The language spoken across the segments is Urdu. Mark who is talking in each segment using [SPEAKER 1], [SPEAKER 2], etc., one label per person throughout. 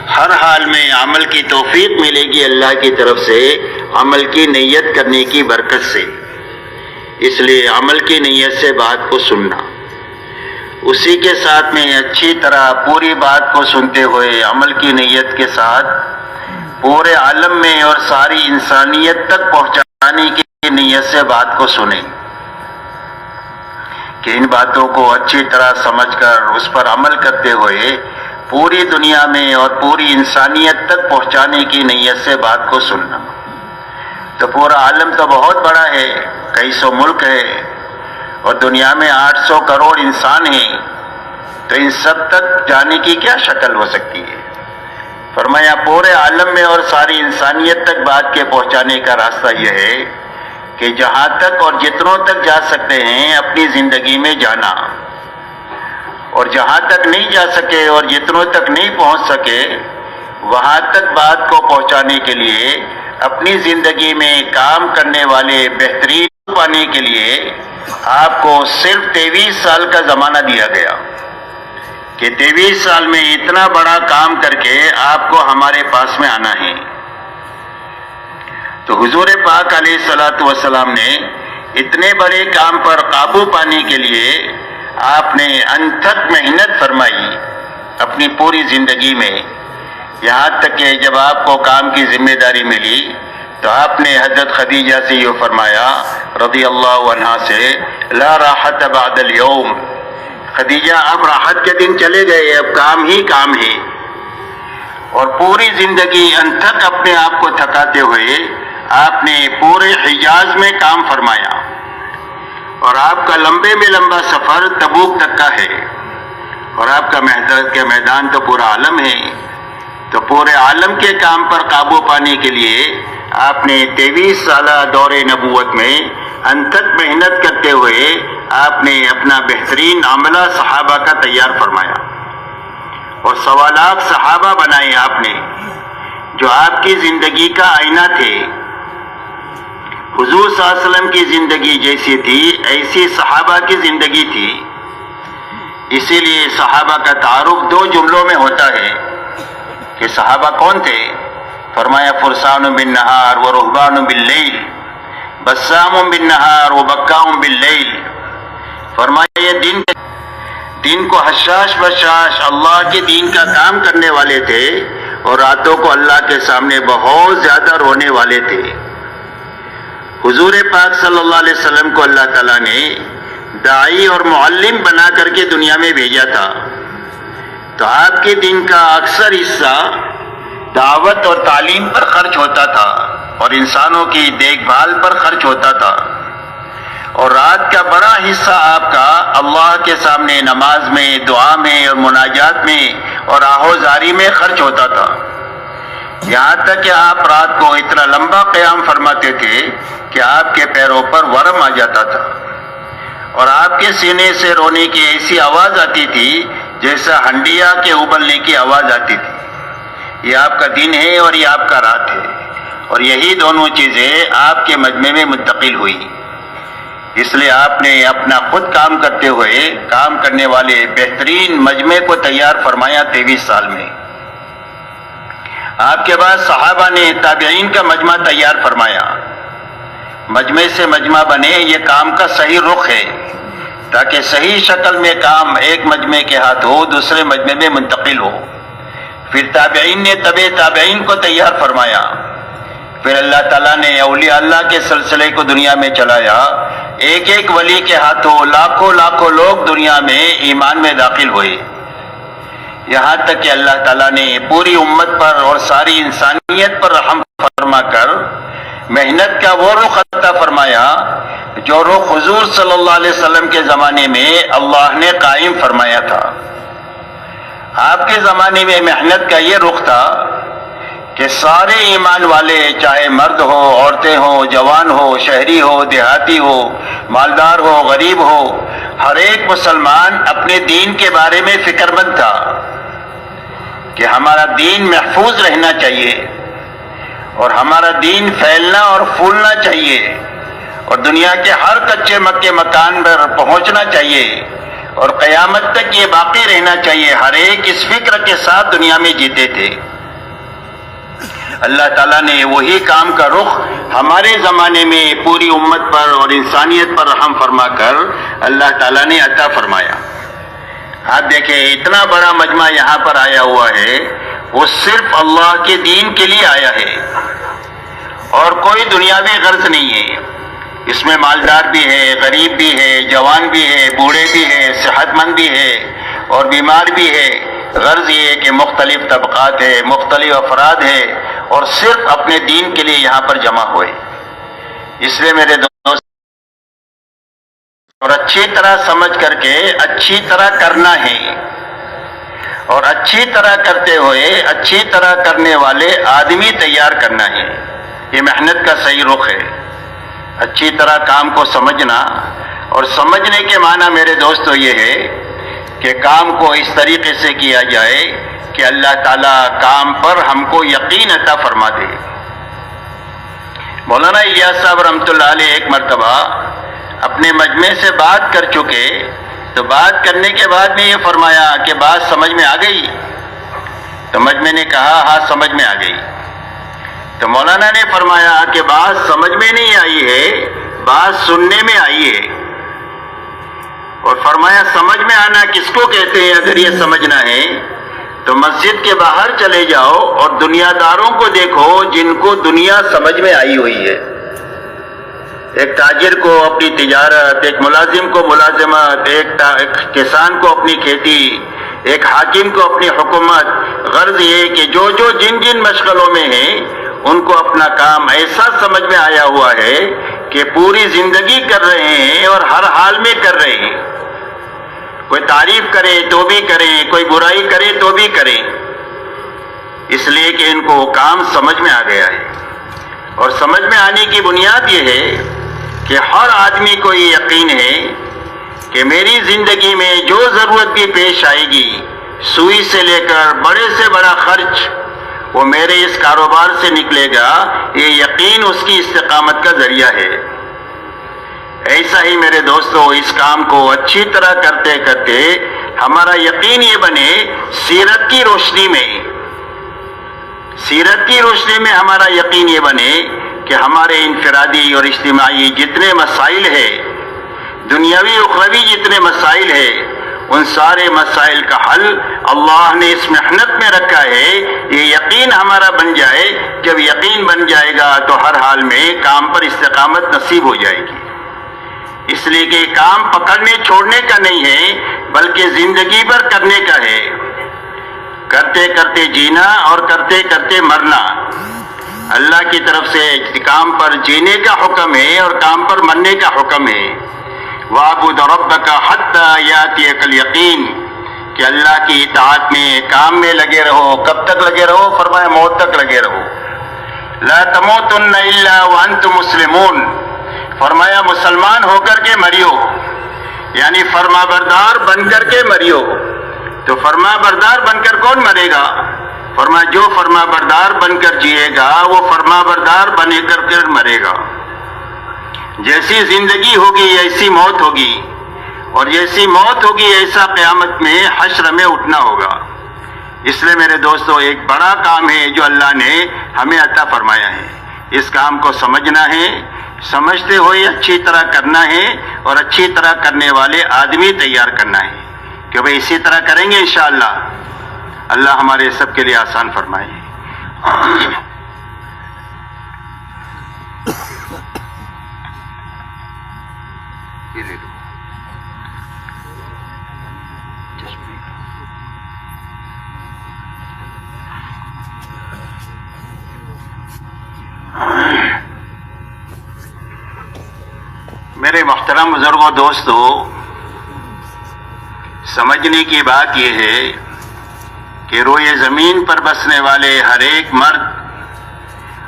[SPEAKER 1] ہر حال میں عمل کی توفیق ملے گی اللہ کی طرف سے، عمل کی نیت کرنے کی برکت سے۔ اس لیے عمل کی نیت سے بات کو سننا، اسی کے ساتھ میں اچھی طرح پوری بات کو سنتے ہوئے عمل کی نیت کے ساتھ پورے عالم میں اور ساری انسانیت تک پہنچانے کی نیت سے بات کو سنیں کہ ان باتوں کو اچھی طرح سمجھ کر اس پر عمل کرتے ہوئے پوری دنیا میں اور پوری انسانیت تک پہنچانے کی نیت سے بات کو سننا۔ تو پورا عالم تو بہت بڑا ہے، کئی سو ملک ہے اور دنیا میں 800 کروڑ انسان ہیں، تو ان سب تک جانے کی کیا شکل ہو سکتی ہے؟ فرمایا پورے عالم میں اور ساری انسانیت تک بات کے پہنچانے کا راستہ یہ ہے کہ جہاں تک اور جتنوں تک جا سکتے ہیں اپنی زندگی میں جانا، اور جہاں تک نہیں جا سکے اور جتنوں تک نہیں پہنچ سکے وہاں تک بات کو پہنچانے کے لیے اپنی زندگی میں کام کرنے والے بہترین پانے کے لیے آپ کو صرف 23 سال کا زمانہ دیا گیا کہ 23 سال میں اتنا بڑا کام کر کے آپ کو ہمارے پاس میں آنا ہے۔ تو حضور پاک علیہ الصلوۃ والسلام نے اتنے بڑے کام پر قابو پانے کے لیے آپ نے انتھک محنت فرمائی اپنی پوری زندگی میں، یہاں تک کہ جب آپ کو کام کی ذمہ داری ملی تو آپ نے حضرت خدیجہ سے یہ فرمایا رضی اللہ عنہا سے، لا راحت بعد اليوم، خدیجہ اب راحت کے دن چلے گئے، اب کام ہی کام ہے۔ اور پوری زندگی انتھک اپنے آپ کو تھکاتے ہوئے آپ نے پورے حجاز میں کام فرمایا، اور آپ کا لمبے میں لمبا سفر تبوک تک کا ہے، اور آپ کا میدان تو پورا عالم ہے۔ تو پورے عالم کے کام پر قابو پانے کے لیے آپ نے 23 سالہ دور نبوت میں انتھک محنت کرتے ہوئے آپ نے اپنا بہترین عملہ صحابہ کا تیار فرمایا، اور 1.25 لاکھ صحابہ بنائے آپ نے جو آپ کی زندگی کا آئینہ تھے۔ حضور صلی اللہ علیہ وسلم کی زندگی جیسی تھی ایسی صحابہ کی زندگی تھی، اسی لیے صحابہ کا تعارف 2 جملوں میں ہوتا ہے کہ صحابہ کون تھے؟ فرمایا فرسان بالنہار و رہبان باللیل، بسام بالنہار و بکام باللیل۔ فرمایا یہ دین کو حشاش بشاش اللہ کے دین کا کام کرنے والے تھے، اور راتوں کو اللہ کے سامنے بہت زیادہ رونے والے تھے۔ حضور پاک صلی اللہ علیہ وسلم کو اللہ تعالیٰ نے داعی اور معلم بنا کر کے دنیا میں بھیجا تھا، تو آپ کے دین کا اکثر حصہ دعوت اور تعلیم پر خرچ ہوتا تھا اور انسانوں کی دیکھ بھال پر خرچ ہوتا تھا، اور رات کا بڑا حصہ آپ کا اللہ کے سامنے نماز میں، دعا میں اور مناجات میں اور آہوزاری میں خرچ ہوتا تھا، یہاں تک کہ آپ رات کو اتنا لمبا قیام فرماتے تھے کہ آپ کے پیروں پر ورم آ جاتا تھا، اور آپ کے سینے سے رونے کی ایسی آواز آتی تھی جیسا ہنڈیا کے ابلنے کی آواز آتی تھی۔ یہ آپ کا دن ہے اور یہ آپ کا رات ہے، اور یہی دونوں چیزیں آپ کے مجمع میں منتقل ہوئی۔ اس لیے آپ نے اپنا خود کام کرتے ہوئے کام کرنے والے بہترین مجمع کو تیار فرمایا 23 سال میں۔ آپ کے بعد صحابہ نے تابعین کا مجمع تیار فرمایا، مجمع سے مجمع بنے یہ کام کا صحیح رخ ہے، تاکہ صحیح شکل میں کام ایک مجمع کے ہاتھ ہو دوسرے مجمع میں منتقل ہو۔ پھر تابعین نے تبع تابعین کو تیار فرمایا، پھر اللہ تعالیٰ نے اولیاء اللہ کے سلسلے کو دنیا میں چلایا، ایک ایک ولی کے ہاتھوں لاکھوں لاکھوں لوگ دنیا میں ایمان میں داخل ہوئے، یہاں تک کہ اللہ تعالیٰ نے پوری امت پر اور ساری انسانیت پر رحم فرما کر محنت کا وہ رخ عطا فرمایا جو رخ حضور صلی اللہ علیہ وسلم کے زمانے میں اللہ نے قائم فرمایا تھا۔ آپ کے زمانے میں محنت کا یہ رخ تھا کہ سارے ایمان والے، چاہے مرد ہو، عورتیں ہوں، جوان ہو، شہری ہو، دیہاتی ہو، مالدار ہو، غریب ہو، ہر ایک مسلمان اپنے دین کے بارے میں فکر مند تھا کہ ہمارا دین محفوظ رہنا چاہیے، اور ہمارا دین پھیلنا اور پھولنا چاہیے، اور دنیا کے ہر کچے مکے مکان پر پہنچنا چاہیے، اور قیامت تک یہ باقی رہنا چاہیے۔ ہر ایک اس فکر کے ساتھ دنیا میں جیتے تھے۔ اللہ تعالیٰ نے وہی کام کا رخ ہمارے زمانے میں پوری امت پر اور انسانیت پر رحم فرما کر اللہ تعالیٰ نے عطا فرمایا۔ آپ دیکھیں اتنا بڑا مجمع یہاں پر آیا ہوا ہے، وہ صرف اللہ کے دین کے لیے آیا ہے اور کوئی دنیاوی غرض نہیں ہے۔ اس میں مالدار بھی ہے، غریب بھی ہے، جوان بھی ہے، بوڑھے بھی ہے، صحت مند بھی ہے اور بیمار بھی ہے۔ غرض یہ ہے کہ مختلف طبقات ہے، مختلف افراد ہے اور صرف اپنے دین کے لیے یہاں پر جمع ہوئے۔ اس لیے میرے دوست، اور اچھی طرح سمجھ کر کے اچھی طرح کرنا ہے اور اچھی طرح کرتے ہوئے اچھی طرح کرنے والے آدمی تیار کرنا ہے۔ یہ محنت کا صحیح رخ ہے، اچھی طرح کام کو سمجھنا۔ اور سمجھنے کے معنی میرے دوستو یہ ہے کہ کام کو اس طریقے سے کیا جائے کہ اللہ تعالیٰ کام پر ہم کو یقین عطا فرما دے۔ مولانا الیاس صاحب رحمۃ اللہ علیہ ایک مرتبہ اپنے مجمع سے بات کر چکے، تو بات کرنے کے بعد میں یہ فرمایا کہ بات سمجھ میں آ گئی؟ تو مجمع نے کہا ہاں سمجھ میں آ گئی۔ تو مولانا نے فرمایا کہ بات سمجھ میں نہیں آئی ہے، بات سننے میں آئی ہے۔ اور فرمایا سمجھ میں آنا کس کو کہتے ہیں؟ اگر یہ سمجھنا ہے تو مسجد کے باہر چلے جاؤ اور دنیا داروں کو دیکھو جن کو دنیا سمجھ میں آئی ہوئی ہے۔ ایک تاجر کو اپنی تجارت، ایک ملازم کو ملازمت، ایک کسان کو اپنی کھیتی، ایک حاکم کو اپنی حکومت۔ غرض یہ کہ جو جن جن مشغلوں میں ہیں ان کو اپنا کام ایسا سمجھ میں آیا ہوا ہے کہ پوری زندگی کر رہے ہیں اور ہر حال میں کر رہے ہیں۔ کوئی تعریف کرے تو بھی کریں، کوئی برائی کرے تو بھی کریں، اس لیے کہ ان کو کام سمجھ میں آ گیا ہے۔ اور سمجھ میں آنے کی بنیاد یہ ہے کہ ہر آدمی کو یہ یقین ہے کہ میری زندگی میں جو ضرورت بھی پیش آئے گی، سوئی سے لے کر بڑے سے بڑا خرچ، وہ میرے اس کاروبار سے نکلے گا۔ یہ یقین اس کی استقامت کا ذریعہ ہے۔ ایسا ہی میرے دوستو اس کام کو اچھی طرح کرتے کرتے ہمارا یقین یہ بنے، سیرت کی روشنی میں ہمارا یقین یہ بنے کہ ہمارے انفرادی اور اجتماعی جتنے مسائل ہیں، دنیاوی اخروی جتنے مسائل ہیں، ان سارے مسائل کا حل اللہ نے اس محنت میں رکھا ہے۔ یہ یقین ہمارا بن جائے، جب یقین بن جائے گا تو ہر حال میں کام پر استقامت نصیب ہو جائے گی۔ اس لیے کہ کام پکڑنے چھوڑنے کا نہیں ہے بلکہ زندگی بھر کرنے کا ہے۔ کرتے کرتے جینا اور کرتے کرتے مرنا۔ اللہ کی طرف سے کام پر جینے کا حکم ہے اور کام پر مرنے کا حکم ہے۔ وَاعْبُدْ رَبَّكَ حَتَّى يَأْتِيَكَ الْيَقِينُ، کہ اللہ کی اطاعت میں کام میں لگے رہو۔ کب تک لگے رہو؟ فرمایا موت تک لگے رہو۔ لَا تَمُوتُنَّ إِلَّا وَأَنْتُمْ مُسْلِمُونَ، فرمایا مسلمان ہو کر کے مریو، یعنی فرما بردار بن کر کے مریو۔ تو فرما بردار بن کر کون مرے گا؟ فرمایا جو فرما بردار بن کر جیے گا وہ فرما بردار بنے کر مرے گا۔ جیسی زندگی ہوگی ایسی موت ہوگی، اور جیسی موت ہوگی ایسا قیامت میں حشر میں اٹھنا ہوگا۔ اس لیے میرے دوستو ایک بڑا کام ہے جو اللہ نے ہمیں عطا فرمایا ہے۔ اس کام کو سمجھنا ہے، سمجھتے ہوئے اچھی طرح کرنا ہے اور اچھی طرح کرنے والے آدمی تیار کرنا ہے کہ بھئی اسی طرح کریں گے انشاءاللہ اللہ ہمارے سب کے لیے آسان فرمائے۔ میرے محترم بزرگوں دوستو، سمجھنے کی بات یہ ہے کہ روئے زمین پر بسنے والے ہر ایک مرد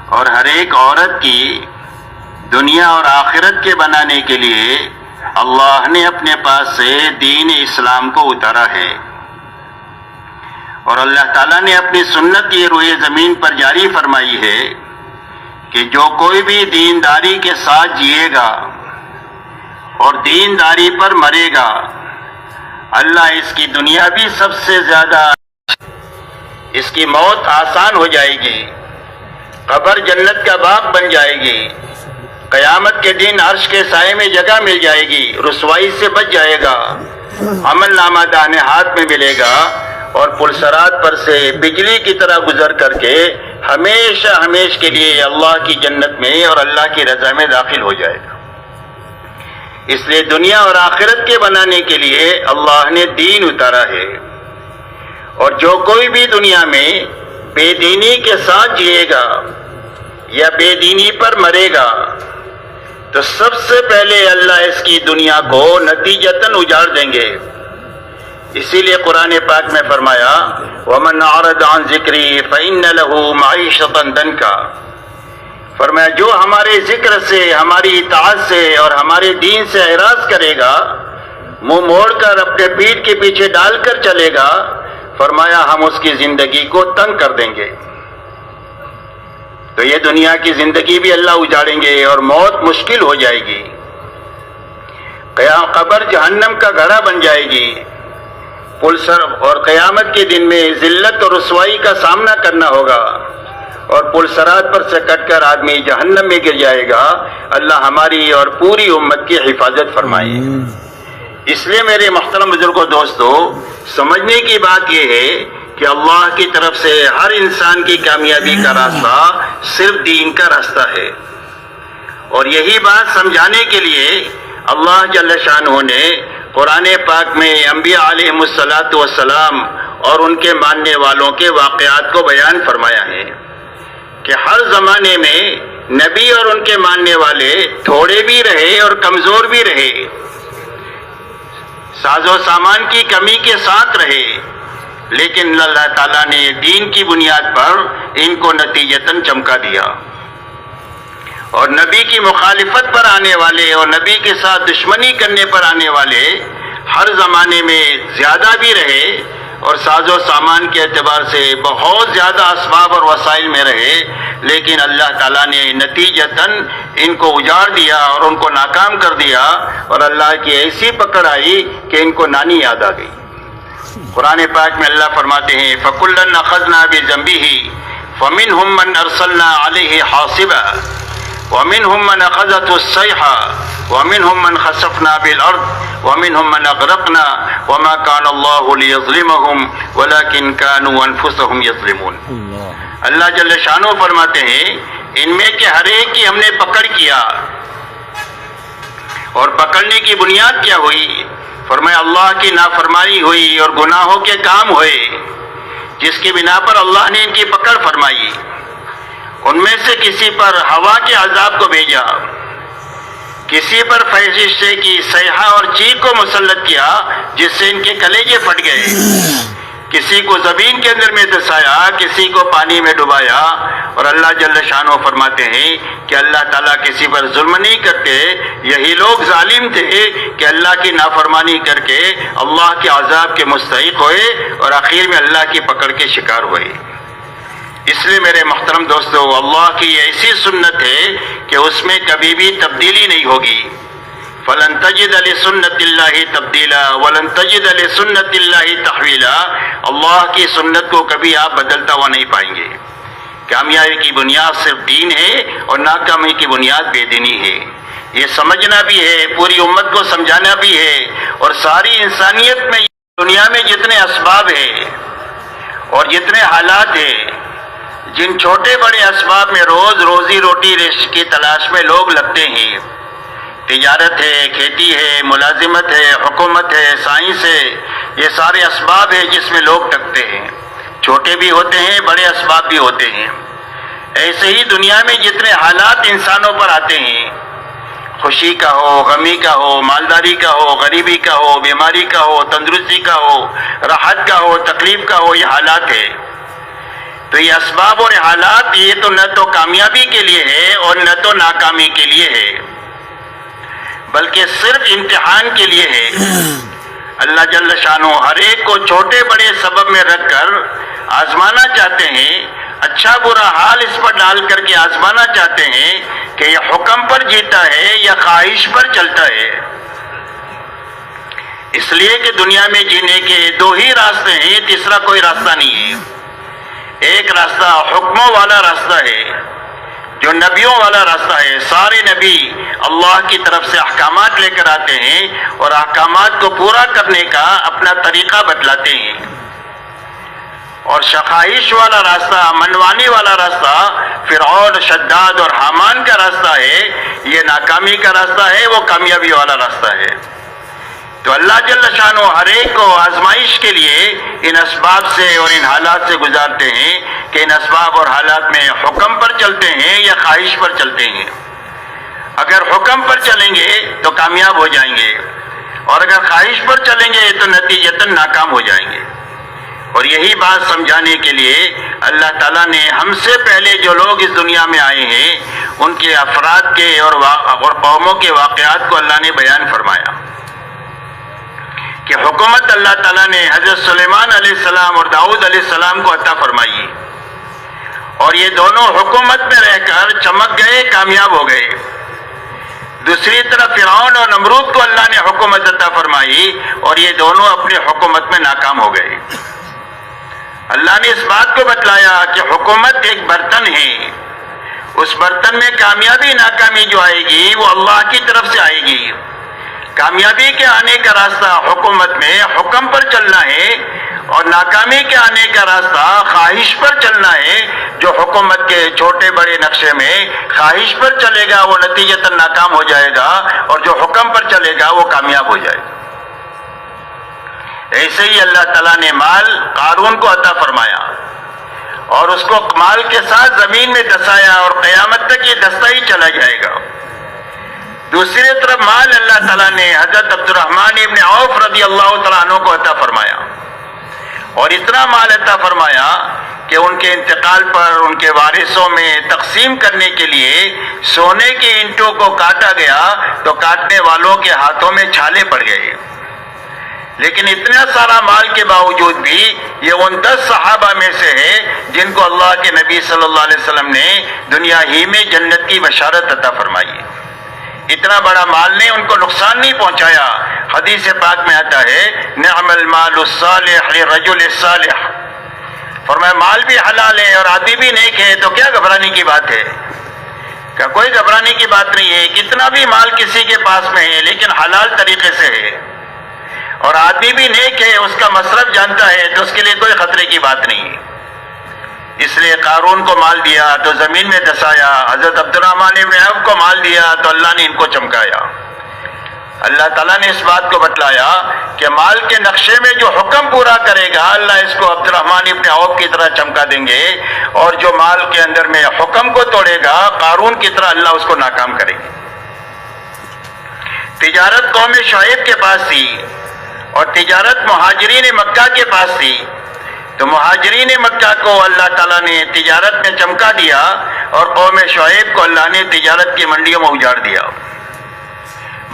[SPEAKER 1] اور ہر ایک عورت کی دنیا اور آخرت کے بنانے کے لیے اللہ نے اپنے پاس سے دین اسلام کو اتارا ہے، اور اللہ تعالیٰ نے اپنی سنت یہ روئے زمین پر جاری فرمائی ہے کہ جو کوئی بھی دینداری کے ساتھ جیے گا اور دینداری پر مرے گا، اللہ اس کی دنیا بھی سب سے زیادہ، اس کی موت آسان ہو جائے گی قبر جنت کا باغ بن جائے گی، قیامت کے دن عرش کے سائے میں جگہ مل جائے گی، رسوائی سے بچ جائے گا، عمل نامہ داہنے ہاتھ میں ملے گا، اور پلسرات پر سے بجلی کی طرح گزر کر کے ہمیشہ ہمیش کے لیے اللہ کی جنت میں اور اللہ کی رضا میں داخل ہو جائے گا۔ اس لیے دنیا اور آخرت کے بنانے کے لیے اللہ نے دین اتارا ہے، اور جو کوئی بھی دنیا میں بے دینی کے ساتھ جیے گا یا بے دینی پر مرے گا تو سب سے پہلے اللہ اس کی دنیا کو نتیجتاً اجاڑ دیں گے۔ اسی لیے قرآن پاک میں فرمایا وَمَنْ أَعْرَضَ عَنْ ذِكْرِي فَإِنَّ لَهُ مَعِيشَةً ضَنْكًا، فرمایا جو ہمارے ذکر سے، ہماری اطاعت سے اور ہمارے دین سے اعراض کرے گا، منہ موڑ کر اپنے پیٹھ کے پیچھے ڈال کر چلے گا، فرمایا ہم اس کی زندگی کو تنگ کر دیں گے۔ تو یہ دنیا کی زندگی بھی اللہ اجاڑیں گے اور موت مشکل ہو جائے گی، قبر جہنم کا گڑھا بن جائے گی، اور قیامت کے دن میں ذلت اور رسوائی کا سامنا کرنا ہوگا، اور پلسرات پر سے کٹ کر آدمی جہنم میں گر جائے گا۔ اللہ ہماری اور پوری امت کی حفاظت فرمائے۔ اس لیے میرے محترم بزرگوں دوستو، سمجھنے کی بات یہ ہے کہ اللہ کی طرف سے ہر انسان کی کامیابی کا راستہ صرف دین کا راستہ ہے، اور یہی بات سمجھانے کے لیے اللہ جل شانہ نے قرآن پاک میں انبیاء علیہ السلام اور ان کے ماننے والوں کے واقعات کو بیان فرمایا ہے کہ ہر زمانے میں نبی اور ان کے ماننے والے تھوڑے بھی رہے اور کمزور بھی رہے، ساز و سامان کی کمی کے ساتھ رہے، لیکن اللہ تعالیٰ نے دین کی بنیاد پر ان کو نتیجتاً چمکا دیا، اور نبی کی مخالفت پر آنے والے اور نبی کے ساتھ دشمنی کرنے پر آنے والے ہر زمانے میں زیادہ بھی رہے، اور ساز و سامان کے اعتبار سے بہت زیادہ اسباب اور وسائل میں رہے، لیکن اللہ تعالیٰ نے نتیجتاً ان کو اجاڑ دیا اور ان کو ناکام کر دیا، اور اللہ کی ایسی پکڑ آئی کہ ان کو نانی یاد آ گئی۔ قرآن پاک میں اللہ فرماتے ہیں فَكُلًّا أَخَذْنَا بِذَنبِهِ فَمِنْهُمْ مَنْ أَرْسَلْنَا عَلَيْهِ حَاصِبًا وَمِنْهُمْ مَنْ أَخَذَتْهُ الصَّيْحَةُ وَمِنْهُمْ مَنْ خَسَفْنَا بِالْأَرْضِ وَمِنْهُمْ مَنْ أَغْرَقْنَا وَمَا كَانَ اللَّهُ لِيَظْلِمَهُمْ وَلَكِنْ كَانُوا أَنفُسَهُمْ يَظْلِمُونَ۔ اللہ جل شانہ فرماتے ہیں ان میں کے ہر ایک کی ہم نے پکڑ کیا، اور پکڑنے کی بنیاد کیا ہوئی؟ فرمایا اللہ کی نافرمانی ہوئی اور گناہوں کے کام ہوئے، جس کی بنا پر اللہ نے ان کی پکڑ فرمائی۔ ان میں سے کسی پر ہوا کے عذاب کو بھیجا، کسی پر فرشتے کی صیحہ اور چیخ کو مسلط کیا جس سے ان کے کلیجے پھٹ گئے، کسی کو زمین کے اندر میں دسایا، کسی کو پانی میں ڈبایا، اور اللہ جل شانہ فرماتے ہیں کہ اللہ تعالیٰ کسی پر ظلم نہیں کرتے، یہی لوگ ظالم تھے کہ اللہ کی نافرمانی کر کے اللہ کے عذاب کے مستحق ہوئے اور آخر میں اللہ کی پکڑ کے شکار ہوئے۔ اس لیے میرے محترم دوستو، اللہ کی ایسی سنت ہے کہ اس میں کبھی بھی تبدیلی نہیں ہوگی۔ فَلَن تَجِدَ لِسُنَّتِ اللَّهِ تَبْدِيلًا وَلَن تَجِدَ لِسُنَّتِ اللَّهِ تَحْوِيلًا۔ اللہ کی سنت کو کبھی آپ بدلتا ہوا نہیں پائیں گے۔ کامیابی کی بنیاد صرف دین ہے اور ناکامی کی بنیاد بے دینی ہے۔ یہ سمجھنا بھی ہے، پوری امت کو سمجھانا بھی ہے، اور ساری انسانیت میں دنیا میں جتنے اسباب ہیں اور جتنے حالات ہیں، جن چھوٹے بڑے اسباب میں روز روزی روٹی کی تلاش میں لوگ لگتے ہیں، تجارت ہے، کھیتی ہے، ملازمت ہے، حکومت ہے، سائنس ہے، یہ سارے اسباب ہیں جس میں لوگ ٹکتے ہیں، چھوٹے بھی ہوتے ہیں، بڑے اسباب بھی ہوتے ہیں۔ ایسے ہی دنیا میں جتنے حالات انسانوں پر آتے ہیں، خوشی کا ہو، غمی کا ہو، مالداری کا ہو، غریبی کا ہو، بیماری کا ہو، تندرستی کا ہو، راحت کا ہو، تکلیف کا ہو، یہ حالات ہے۔ تو یہ اسباب اور حالات یہ تو نہ تو کامیابی کے لیے ہے اور نہ تو ناکامی کے لیے ہے، بلکہ صرف امتحان کے لیے ہے۔ اللہ جل شانہ ہر ایک کو چھوٹے بڑے سبب میں رکھ کر آزمانا چاہتے ہیں، اچھا برا حال اس پر ڈال کر کے آزمانا چاہتے ہیں کہ یہ حکم پر جیتا ہے یا خواہش پر چلتا ہے۔ اس لیے کہ دنیا میں جینے کے دو ہی راستے ہیں، تیسرا کوئی راستہ نہیں ہے۔ ایک راستہ حکموں والا راستہ ہے جو نبیوں والا راستہ ہے. سارے نبی اللہ کی طرف سے احکامات لے کر آتے ہیں اور احکامات کو پورا کرنے کا اپنا طریقہ بتلاتے ہیں. اور شخائش والا راستہ، منوانی والا راستہ فرعون، شداد اور حامان کا راستہ ہے. یہ ناکامی کا راستہ ہے، وہ کامیابی والا راستہ ہے. تو اللہ جل شانہ ہر ایک کو آزمائش کے لیے ان اسباب سے اور ان حالات سے گزارتے ہیں کہ ان اسباب اور حالات میں حکم پر چلتے ہیں یا خواہش پر چلتے ہیں. اگر حکم پر چلیں گے تو کامیاب ہو جائیں گے، اور اگر خواہش پر چلیں گے تو نتیجتاً ناکام ہو جائیں گے. اور یہی بات سمجھانے کے لیے اللہ تعالیٰ نے ہم سے پہلے جو لوگ اس دنیا میں آئے ہیں ان کے افراد کے اور قوموں کے واقعات کو اللہ نے بیان فرمایا کہ حکومت اللہ تعالیٰ نے حضرت سلیمان علیہ السلام اور داؤد علیہ السلام کو عطا فرمائی، اور یہ دونوں حکومت میں رہ کر چمک گئے، کامیاب ہو گئے. دوسری طرف فرعون اور نمرود کو اللہ نے حکومت عطا فرمائی اور یہ دونوں اپنے حکومت میں ناکام ہو گئے. اللہ نے اس بات کو بتلایا کہ حکومت ایک برتن ہے، اس برتن میں کامیابی ناکامی جو آئے گی وہ اللہ کی طرف سے آئے گی. کامیابی کے آنے کا راستہ حکومت میں حکم پر چلنا ہے، اور ناکامی کے آنے کا راستہ خواہش پر چلنا ہے. جو حکومت کے چھوٹے بڑے نقشے میں خواہش پر چلے گا وہ نتیجتاً ناکام ہو جائے گا، اور جو حکم پر چلے گا وہ کامیاب ہو جائے گا. ایسے ہی اللہ تعالیٰ نے مال قارون کو عطا فرمایا اور اس کو مال کے ساتھ زمین میں دسایا، اور قیامت تک یہ دستا ہی چلا جائے گا. دوسری طرف مال اللہ تعالیٰ نے حضرت عبد الرحمن ابن عوف رضی اللہ تعالیٰ عنہ کو عطا فرمایا، اور اتنا مال عطا فرمایا کہ ان کے انتقال پر ان کے وارثوں میں تقسیم کرنے کے لیے سونے کی اینٹوں کو کاٹا گیا تو کاٹنے والوں کے ہاتھوں میں چھالے پڑ گئے. لیکن اتنا سارا مال کے باوجود بھی یہ ان 10 صحابہ میں سے ہے جن کو اللہ کے نبی صلی اللہ علیہ وسلم نے دنیا ہی میں جنت کی بشارت عطا فرمائی. اتنا بڑا مال نے ان کو نقصان نہیں پہنچایا. حدیث پاک میں آتا ہے نعم المال الصالح للرجل الصالح، فرمایا مال بھی حلال ہے اور آدمی بھی نیک ہے تو کیا گھبرانے کی بات ہے؟ کہ کوئی گھبرانے کی بات نہیں ہے. کتنا بھی مال کسی کے پاس میں ہے لیکن حلال طریقے سے ہے اور آدمی بھی نیک ہے، اس کا مصرف جانتا ہے، تو اس کے لیے کوئی خطرے کی بات نہیں ہے. اس لیے قارون کو مال دیا تو زمین میں دسایا، حضرت عبد الرحمن ابن عوف کو مال دیا تو اللہ نے ان کو چمکایا. اللہ تعالیٰ نے اس بات کو بتلایا کہ مال کے نقشے میں جو حکم پورا کرے گا اللہ اس کو عبد الرحمن ابن عوف کی طرح چمکا دیں گے، اور جو مال کے اندر میں حکم کو توڑے گا قارون کی طرح اللہ اس کو ناکام کرے گی. تجارت قوم شعیب کے پاس تھی اور تجارت مہاجرین مکہ کے پاس تھی، تو مہاجرین مکہ کو اللہ تعالیٰ نے تجارت میں چمکا دیا اور قوم شعیب کو اللہ نے تجارت کی منڈیوں میں اجاڑ دیا.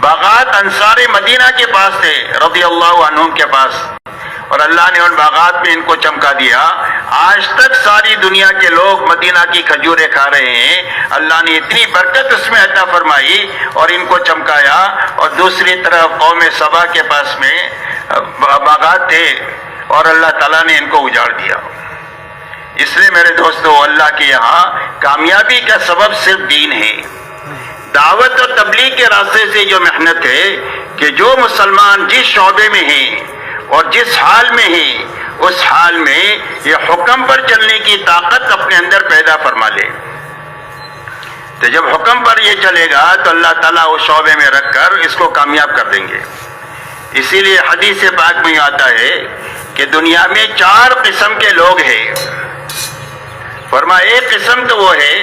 [SPEAKER 1] باغات انصار مدینہ کے پاس تھے رضی اللہ عنہم کے پاس، اور اللہ نے ان باغات میں ان کو چمکا دیا. آج تک ساری دنیا کے لوگ مدینہ کی کھجوریں کھا رہے ہیں. اللہ نے اتنی برکت اس میں عطا فرمائی اور ان کو چمکایا. اور دوسری طرف قوم سبا کے پاس میں باغات تھے اور اللہ تعالیٰ نے ان کو اجاڑ دیا. اس لیے میرے دوستو اللہ کے یہاں کامیابی کا سبب صرف دین ہے. دعوت اور تبلیغ کے راستے سے جو محنت ہے کہ جو مسلمان جس شعبے میں ہیں اور جس حال میں ہیں اس حال میں یہ حکم پر چلنے کی طاقت اپنے اندر پیدا فرما لے. تو جب حکم پر یہ چلے گا تو اللہ تعالیٰ اس شعبے میں رکھ کر اس کو کامیاب کر دیں گے. اسی لیے حدیث پاک میں آتا ہے کہ دنیا میں 4 قسم کے لوگ ہیں. فرمایا ایک قسم تو وہ ہے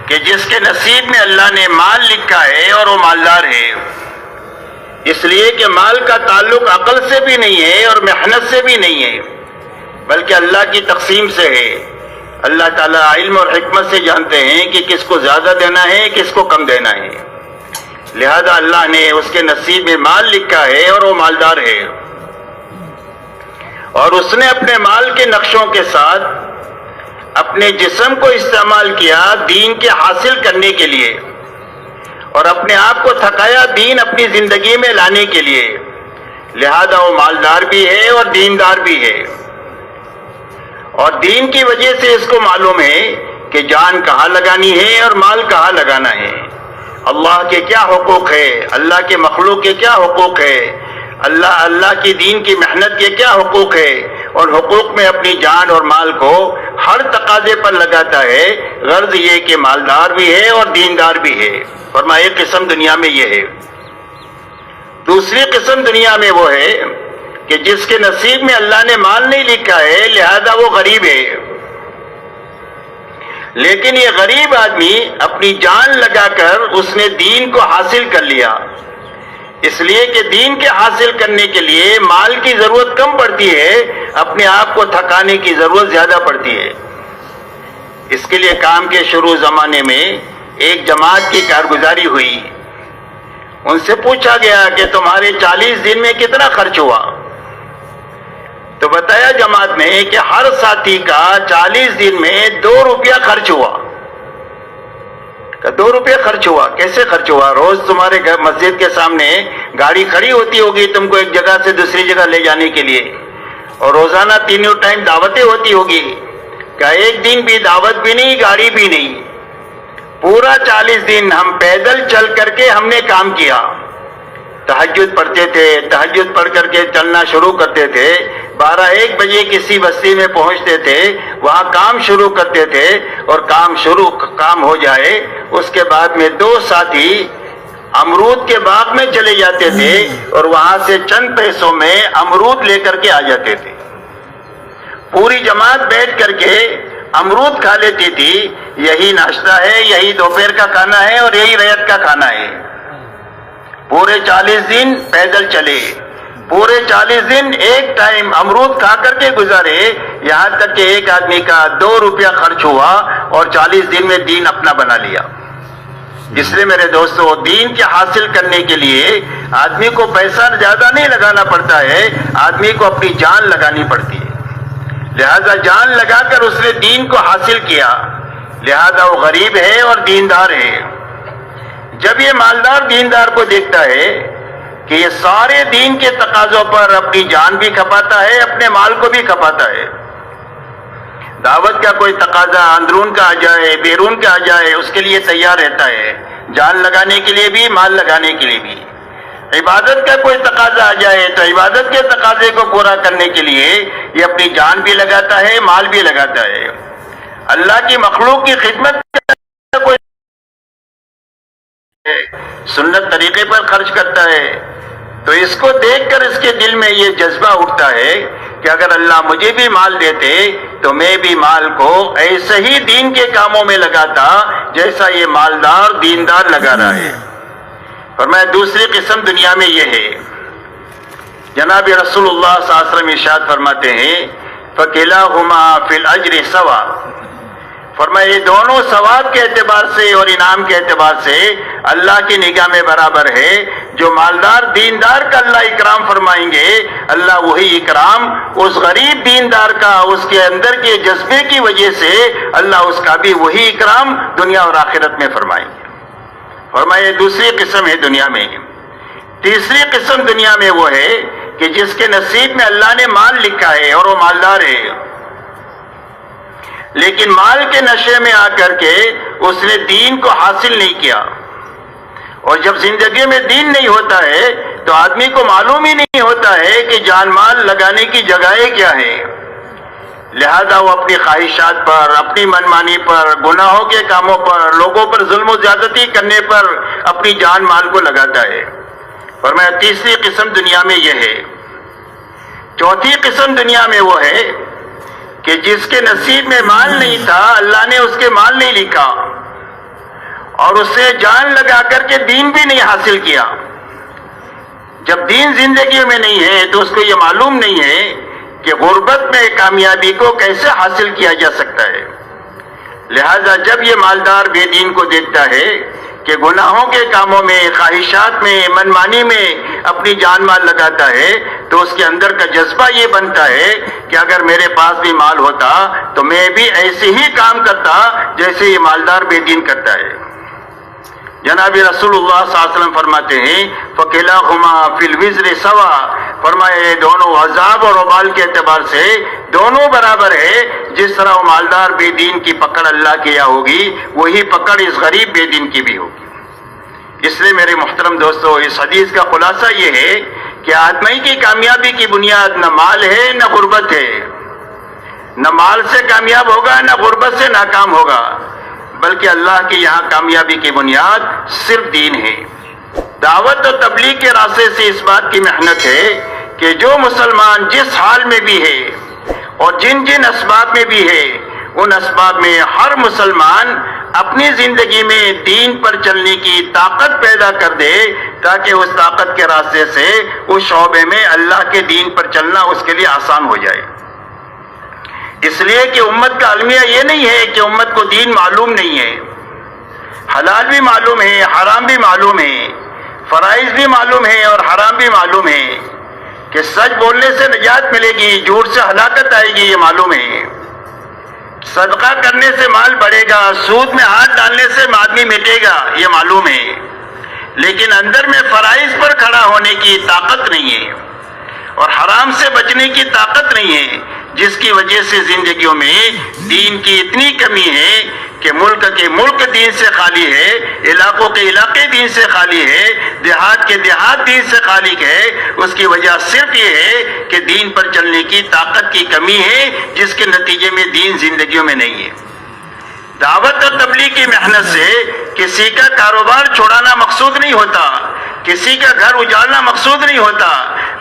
[SPEAKER 1] کہ جس کے نصیب میں اللہ نے مال لکھا ہے اور وہ مالدار ہے، اس لیے کہ مال کا تعلق عقل سے بھی نہیں ہے اور محنت سے بھی نہیں ہے بلکہ اللہ کی تقسیم سے ہے. اللہ تعالیٰ علم اور حکمت سے جانتے ہیں کہ کس کو زیادہ دینا ہے کس کو کم دینا ہے. لہذا اللہ نے اس کے نصیب میں مال لکھا ہے اور وہ مالدار ہے، اور اس نے اپنے مال کے نقشوں کے ساتھ اپنے جسم کو استعمال کیا دین کے حاصل کرنے کے لیے، اور اپنے آپ کو تھکایا دین اپنی زندگی میں لانے کے لیے. لہذا وہ مالدار بھی ہے اور دیندار بھی ہے. اور دین کی وجہ سے اس کو معلوم ہے کہ جان کہاں لگانی ہے اور مال کہاں لگانا ہے، اللہ کے کیا حقوق ہے، اللہ کے مخلوق کے کیا حقوق ہے، اللہ کی دین کی محنت کے کیا حقوق ہے، اور حقوق میں اپنی جان اور مال کو ہر تقاضے پر لگاتا ہے، غرض یہ کہ مالدار بھی ہے اور دیندار بھی ہے۔ فرمایا ایک قسم دنیا میں یہ ہے۔ دوسری قسم دنیا میں وہ ہے کہ جس کے نصیب میں اللہ نے مال نہیں لکھا ہے، لہذا وہ غریب ہے، لیکن یہ غریب آدمی اپنی جان لگا کر اس نے دین کو حاصل کر لیا، اس لیے کہ دین کے حاصل کرنے کے لیے مال کی ضرورت کم پڑتی ہے، اپنے آپ کو تھکانے کی ضرورت زیادہ پڑتی ہے۔ اس کے لیے کام کے شروع زمانے میں ایک جماعت کی کارگزاری ہوئی، ان سے پوچھا گیا کہ تمہارے 40 دن میں کتنا خرچ ہوا؟ تو بتایا جماعت نے کہ ہر ساتھی کا 40 دن میں 2 روپیہ خرچ ہوا۔ 2 روپیہ خرچ ہوا؟ کیسے خرچ ہوا؟ روز تمہارے گھر مسجد کے سامنے گاڑی کھڑی ہوتی ہوگی تم کو ایک جگہ سے دوسری جگہ لے جانے کے لیے، اور روزانہ 3 ٹائم دعوتیں ہوتی ہوگی، کہ ایک دن بھی دعوت بھی نہیں، گاڑی بھی نہیں، پورا 40 دن ہم پیدل چل کر کے ہم نے کام کیا۔ تہجد پڑھتے تھے، تہجد پڑھ کر کے چلنا شروع کرتے تھے، 12-1 بجے کسی بستی میں پہنچتے تھے، وہاں کام شروع کرتے تھے، اور کام ہو جائے اس کے بعد میں 2 ساتھی امرود کے باغ میں چلے جاتے تھے اور وہاں سے چند پیسوں میں امرود لے کر کے آ جاتے تھے۔ پوری جماعت بیٹھ کر کے امرود کھا لیتی تھی، یہی ناشتہ ہے، یہی دوپہر کا کھانا ہے اور یہی رات کا کھانا ہے۔ پورے 40 دن پیدل چلے، پورے 40 دن ایک ٹائم امرود کھا کر کے گزارے، یہاں تک کہ ایک آدمی کا 2 روپیہ خرچ ہوا اور 40 دن میں دین اپنا بنا لیا۔ اس لیے میرے دوستو، دین کے حاصل کرنے کے لیے آدمی کو پیسہ زیادہ نہیں لگانا پڑتا ہے، آدمی کو اپنی جان لگانی پڑتی ہے۔ لہذا جان لگا کر اس نے دین کو حاصل کیا، لہذا وہ غریب ہے اور دیندار ہے۔ جب یہ مالدار دیندار کو دیکھتا ہے کہ یہ سارے دین کے تقاضوں پر اپنی جان بھی کھپاتا ہے، اپنے مال کو بھی کھپاتا ہے، دعوت کا کوئی تقاضا اندرون کا آ جائے، بیرون کا آ جائے، اس کے لیے تیار رہتا ہے، جان لگانے کے لیے بھی، مال لگانے کے لیے بھی۔ عبادت کا کوئی تقاضا آ جائے تو عبادت کے تقاضے کو پورا کرنے کے لیے یہ اپنی جان بھی لگاتا ہے، مال بھی لگاتا ہے۔ اللہ کی مخلوق کی خدمت کا کوئی سنت طریقے پر خرچ کرتا ہے، تو اس کو دیکھ کر اس کے دل میں یہ جذبہ اٹھتا ہے کہ اگر اللہ مجھے بھی مال دیتے تو میں بھی مال کو ایسے ہی دین کے کاموں میں لگاتا جیسا یہ مالدار دیندار لگا رہا ہے۔ فرمایا دوسری قسم دنیا میں یہ ہے، جناب رسول اللہ صلی اللہ علیہ وسلم ارشاد فرماتے ہیں فَكِلَاهُمَا فِي الْأَجْرِ سَوَاءٌ، فرمایا یہ دونوں ثواب کے اعتبار سے اور انعام کے اعتبار سے اللہ کی نگاہ میں برابر ہے۔ جو مالدار دیندار کا اللہ اکرام فرمائیں گے، اللہ وہی اکرام اس غریب دیندار کا، اس کے اندر کے جذبے کی وجہ سے اللہ اس کا بھی وہی اکرام دنیا اور آخرت میں فرمائیں گے۔ فرمایا دوسری قسم ہے دنیا میں۔ تیسری قسم دنیا میں وہ ہے کہ جس کے نصیب میں اللہ نے مال لکھا ہے اور وہ مالدار ہے، لیکن مال کے نشے میں آ کر کے اس نے دین کو حاصل نہیں کیا، اور جب زندگی میں دین نہیں ہوتا ہے تو آدمی کو معلوم ہی نہیں ہوتا ہے کہ جان مال لگانے کی جگہیں کیا ہے، لہذا وہ اپنی خواہشات پر، اپنی منمانی پر، گناہوں کے کاموں پر، لوگوں پر ظلم و زیادتی کرنے پر اپنی جان مال کو لگاتا ہے۔ فرمایا تیسری قسم دنیا میں یہ ہے۔ چوتھی قسم دنیا میں وہ ہے کہ جس کے نصیب میں مال نہیں تھا، اللہ نے اس کے مال نہیں لکھا، اور اس نے جان لگا کر کے دین بھی نہیں حاصل کیا۔ جب دین زندگی میں نہیں ہے تو اس کو یہ معلوم نہیں ہے کہ غربت میں کامیابی کو کیسے حاصل کیا جا سکتا ہے۔ لہذا جب یہ مالدار بے دین کو دیکھتا ہے کہ گناہوں کے کاموں میں، خواہشات میں، منمانی میں اپنی جان مال لگاتا ہے، تو اس کے اندر کا جذبہ یہ بنتا ہے کہ اگر میرے پاس بھی مال ہوتا تو میں بھی ایسے ہی کام کرتا جیسے یہ مالدار بے دین کرتا ہے۔ جناب رسول اللہ صلی اللہ علیہ وسلم فرماتے ہیں فَكِلَاهُمَا فِي الْوِزْرِ سَوَاءٌ، فرمایا یہ دونوں عذاب اور وبال کے اعتبار سے دونوں برابر ہے۔ جس طرح وہ مالدار بے دین کی پکڑ اللہ کے یہاں ہوگی، وہی پکڑ اس غریب بے دین کی بھی ہوگی۔ اس لیے میرے محترم دوستو، اس حدیث کا خلاصہ یہ ہے کہ آدمی کی کامیابی کی بنیاد نہ مال ہے نہ غربت ہے، نہ مال سے کامیاب ہوگا نہ غربت سے ناکام ہوگا، بلکہ اللہ کے یہاں کامیابی کی بنیاد صرف دین ہے۔ دعوت و تبلیغ کے راستے سے اس بات کی محنت ہے کہ جو مسلمان جس حال میں بھی ہے اور جن جن اسباب میں بھی ہے، ان اسباب میں ہر مسلمان اپنی زندگی میں دین پر چلنے کی طاقت پیدا کر دے، تاکہ اس طاقت کے راستے سے اس شعبے میں اللہ کے دین پر چلنا اس کے لیے آسان ہو جائے۔ اس لیے کہ امت کا المیہ یہ نہیں ہے کہ امت کو دین معلوم نہیں ہے، حلال بھی معلوم ہے، حرام بھی معلوم ہے، فرائض بھی معلوم ہے اور حرام بھی معلوم ہے، کہ سچ بولنے سے نجات ملے گی، جھوٹ سے ہلاکت آئے گی، یہ معلوم ہے، صدقہ کرنے سے مال بڑھے گا، سود میں ہاتھ ڈالنے سے آدمی مٹے گا، یہ معلوم ہے، لیکن اندر میں فرائض پر کھڑا ہونے کی طاقت نہیں ہے اور حرام سے بچنے کی طاقت نہیں ہے، جس کی وجہ سے زندگیوں میں دین کی اتنی کمی ہے کہ ملک کے ملک دین سے خالی ہے، علاقوں کے علاقے دین سے خالی ہے، دیہات کے دیہات دین سے خالی ہے۔ اس کی وجہ صرف یہ ہے کہ دین پر چلنے کی طاقت کی کمی ہے، جس کے نتیجے میں دین زندگیوں میں نہیں ہے۔ دعوت اور تبلیغ کی محنت سے کسی کا کاروبار چھوڑانا مقصود نہیں ہوتا، کسی کا گھر اجاڑنا مقصود نہیں ہوتا،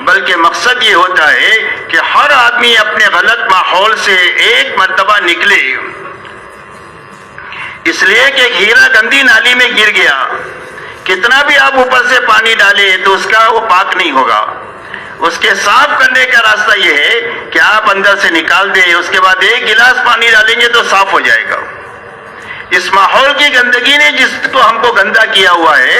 [SPEAKER 1] بلکہ مقصد یہ ہوتا ہے کہ ہر آدمی اپنے غلط ماحول سے ایک مرتبہ نکلے۔ اس لیے کہ ہیرا گندی نالی میں گر گیا، کتنا بھی آپ اوپر سے پانی ڈالے تو اس کا وہ پاک نہیں ہوگا۔ اس کے صاف کرنے کا راستہ یہ ہے کہ آپ اندر سے نکال دیں، اس کے بعد ایک گلاس پانی ڈالیں گے تو صاف ہو جائے گا۔ اس ماحول کی گندگی نے جس کو ہم کو گندا کیا ہوا ہے،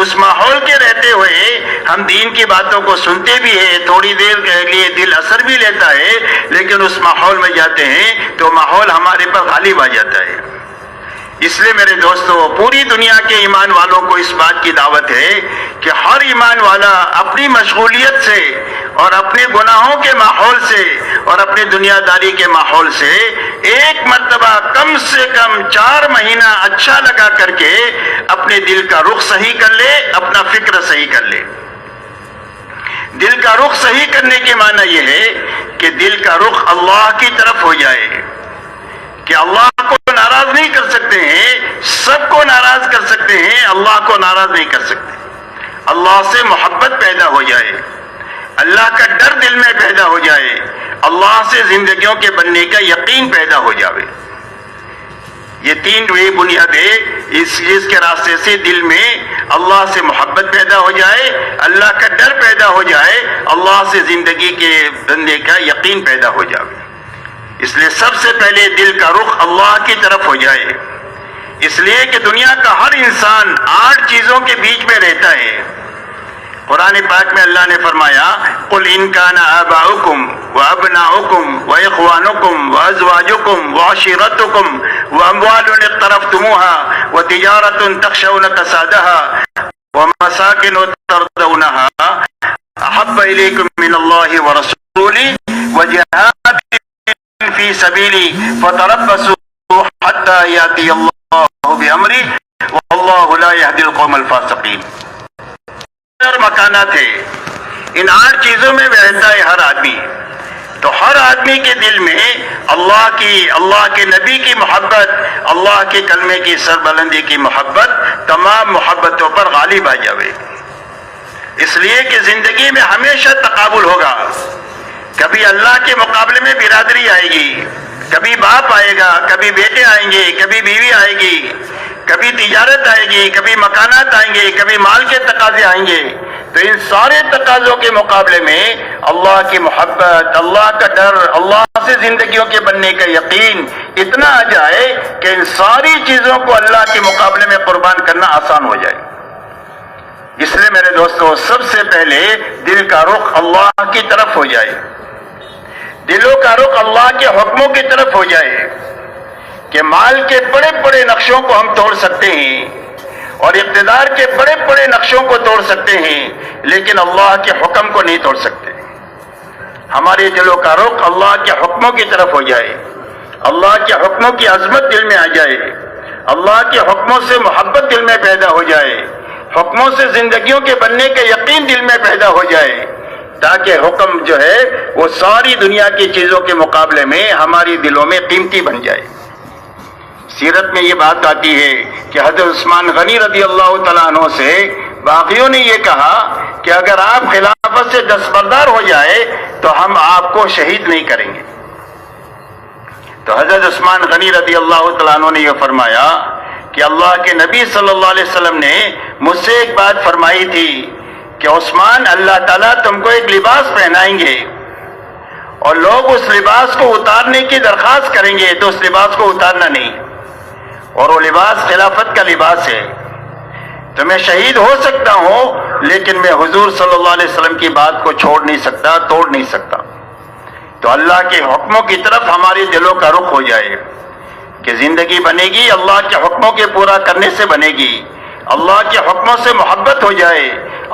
[SPEAKER 1] اس ماحول کے رہتے ہوئے ہم دین کی باتوں کو سنتے بھی ہیں، تھوڑی دیر کے لیے دل اثر بھی لیتا ہے، لیکن اس ماحول میں جاتے ہیں تو ماحول ہمارے پر غالب آ جاتا ہے۔ اس لیے میرے دوستو، پوری دنیا کے ایمان والوں کو اس بات کی دعوت ہے کہ ہر ایمان والا اپنی مشغولیت سے اور اپنے گناہوں کے ماحول سے اور اپنی دنیا داری کے ماحول سے ایک مرتبہ کم سے کم 4 مہینہ اچھا لگا کر کے اپنے دل کا رخ صحیح کر لے، اپنا فکر صحیح کر لے۔ دل کا رخ صحیح کرنے کے معنی یہ ہے کہ دل کا رخ اللہ کی طرف ہو جائے، کہ اللہ کو ناراض نہیں کر سکتے ہیں، سب کو ناراض کر سکتے ہیں، اللہ کو ناراض نہیں کر سکتے۔ اللہ سے محبت پیدا ہو جائے، اللہ کا ڈر دل میں پیدا ہو جائے، اللہ سے زندگیوں کے بننے کا یقین پیدا ہو جائے۔ یہ 3 بنیادیں اس کے راستے سے دل میں اللہ سے محبت پیدا ہو جائے، اللہ کا ڈر پیدا ہو جائے، اللہ سے زندگی کے بننے کا یقین پیدا ہو جائے۔ اس لیے سب سے پہلے دل کا رخ اللہ کی طرف ہو جائے، اس لیے کہ دنیا کا ہر انسان 8 چیزوں کے بیچ میں رہتا ہے۔ قرآن پاک میں اللہ نے فرمایا قُلْ إِنْ كَانَ آبَاؤُكُمْ وَأَبْنَاؤُكُمْ وَإِخْوَانُكُمْ وَأَزْوَاجُكُمْ وَعَشِيرَتُكُمْ وَأَمْوَالٌ اقْتَرَفْتُمُوهَا وَتِجَارَةٌ تَخْشَوْنَ كَسَادَهَا وَمَسَاكِنُ تَرْضَوْنَهَا أَحَبَّ إِلَيْكُم مِّنَ اللَّهِ وَرَسُولِهِ وَجِهَادٍ فِي سَبِيلِهِ فَتَرَبَّصُوا حَتَّى يَأْتِيَ اللَّهُ بِأَمْرِهِ وَاللَّهُ لَا يَهْدِي الْقَوْمَ الْفَاسِقِينَ۔ اور مکانات ہے، ان 8 چیزوں میں رہتا ہے ہر آدمی، تو ہر آدمی کے دل میں اللہ کے نبی کی محبت، اللہ کے کلمے کی سربلندی کی محبت تمام محبتوں پر غالب آ جاوے۔ اس لیے کہ زندگی میں ہمیشہ تقابل ہوگا، کبھی اللہ کے مقابلے میں برادری آئے گی، کبھی باپ آئے گا، کبھی بیٹے آئیں گے، کبھی بیوی آئے گی، کبھی تجارت آئے گی، کبھی مکانات آئیں گے، کبھی مال کے تقاضے آئیں گے۔ تو ان سارے تقاضوں کے مقابلے میں اللہ کی محبت، اللہ کا ڈر، اللہ سے زندگیوں کے بننے کا یقین اتنا آ جائے کہ ان ساری چیزوں کو اللہ کے مقابلے میں قربان کرنا آسان ہو جائے۔ اس لیے میرے دوستو، سب سے پہلے دل کا رخ اللہ کی طرف ہو جائے، دلوں کا رخ اللہ کے حکموں کی طرف ہو جائے، کہ مال کے بڑے بڑے نقشوں کو ہم توڑ سکتے ہیں اور اقتدار کے بڑے بڑے نقشوں کو توڑ سکتے ہیں، لیکن اللہ کے حکم کو نہیں توڑ سکتے۔ ہمارے دلوں کا رخ اللہ کے حکموں کی طرف ہو جائے، اللہ کے حکموں کی عظمت دل میں آ جائے، اللہ کے حکموں سے محبت دل میں پیدا ہو جائے، حکموں سے زندگیوں کے بننے کا یقین دل میں پیدا ہو جائے، تاکہ حکم جو ہے وہ ساری دنیا کی چیزوں کے مقابلے میں ہماری دلوں میں قیمتی بن جائے۔ سیرت میں یہ بات آتی ہے کہ حضرت عثمان غنی رضی اللہ تعالیٰ عنہ سے باغیوں نے یہ کہا کہ اگر آپ خلافت سے دستبردار ہو جائے تو ہم آپ کو شہید نہیں کریں گے۔ تو حضرت عثمان غنی رضی اللہ تعالیٰ عنہ نے یہ فرمایا کہ اللہ کے نبی صلی اللہ علیہ وسلم نے مجھ سے ایک بات فرمائی تھی کہ عثمان، اللہ تعالیٰ تم کو ایک لباس پہنائیں گے اور لوگ اس لباس کو اتارنے کی درخواست کریں گے تو اس لباس کو اتارنا نہیں، اور وہ لباس خلافت کا لباس ہے۔ تو میں شہید ہو سکتا ہوں لیکن میں حضور صلی اللہ علیہ وسلم کی بات کو چھوڑ نہیں سکتا، توڑ نہیں سکتا۔ تو اللہ کے حکموں کی طرف ہمارے دلوں کا رخ ہو جائے کہ زندگی بنے گی اللہ کے حکموں کے پورا کرنے سے بنے گی، اللہ کے حکموں سے محبت ہو جائے،